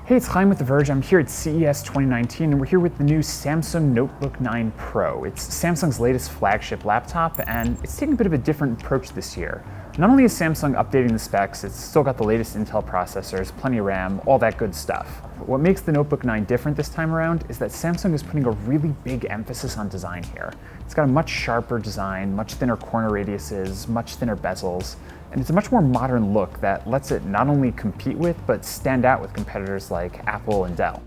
Hey, it's Chaim with The Verge. I'm here at CES 2019, and we're here with the new Samsung Notebook 9 Pro. It's Samsung's latest flagship laptop, and it's taking a bit of a different approach this year. Not only is Samsung updating the specs, it's still got the latest Intel processors, plenty of RAM, all that good stuff. But what makes the Notebook 9 different this time around is that Samsung is putting a really big emphasis on design here. It's got a much sharper design, much thinner corner radiuses, much thinner bezels, and it's a much more modern look that lets it not only compete with, but stand out with competitors like Apple and Dell.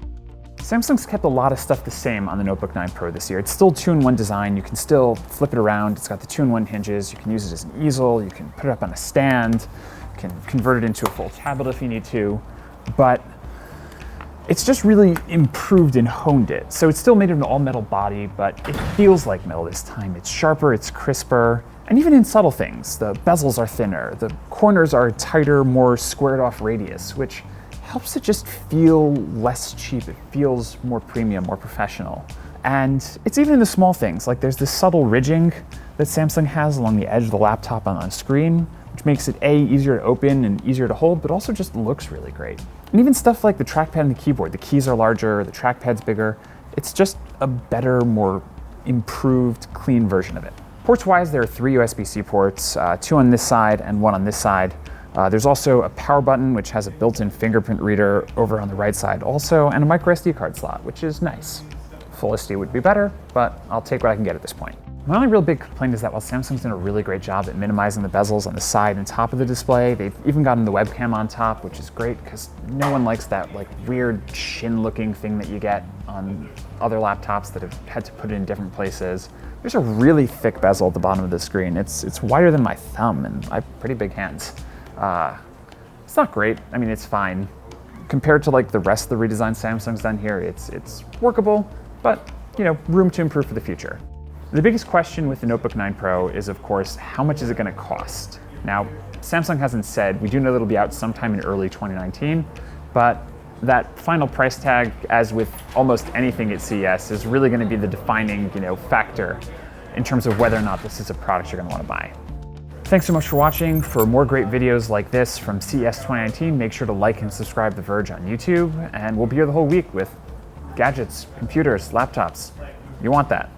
Samsung's kept a lot of stuff the same on the Notebook 9 Pro this year. It's still 2-in-1 design. You can still flip it around. It's got the 2-in-1 hinges. You can use it as an easel. You can put it up on a stand. You can convert it into a full tablet if you need to. But it's just really improved and honed it. So it's still made of an all-metal body, but it feels like metal this time. It's sharper, it's crisper, and even in subtle things. The bezels are thinner. The corners are tighter, more squared-off radius, which helps it just feel less cheap. It feels more premium, more professional. And it's even in the small things, like there's this subtle ridging that Samsung has along the edge of the laptop on the screen, which makes it easier to open and easier to hold, but also just looks really great. And even stuff like the trackpad and the keyboard, the keys are larger, the trackpad's bigger. It's just a better, more improved, clean version of it. Ports-wise, there are 3 USB-C ports, 2 on this side and 1 on this side. There's also a power button, which has a built-in fingerprint reader over on the right side also, and a micro SD card slot, which is nice. Full SD would be better, but I'll take what I can get at this point. My only real big complaint is that while Samsung's done a really great job at minimizing the bezels on the side and top of the display, they've even gotten the webcam on top, which is great because no one likes that weird shin-looking thing that you get on other laptops that have had to put it in different places. There's a really thick bezel at the bottom of the screen. It's wider than my thumb, and I have pretty big hands. It's not great. I mean, it's fine. Compared to the rest of the redesign Samsung's done here, it's workable, but room to improve for the future. The biggest question with the Notebook 9 Pro is, of course, how much is it going to cost? Now, Samsung hasn't said. We do know that it'll be out sometime in early 2019, but that final price tag, as with almost anything at CES, is really going to be the defining, factor in terms of whether or not this is a product you're going to want to buy. Thanks so much for watching. For more great videos like this from CES 2019, make sure to like and subscribe to The Verge on YouTube, and we'll be here the whole week with gadgets, computers, laptops. You want that.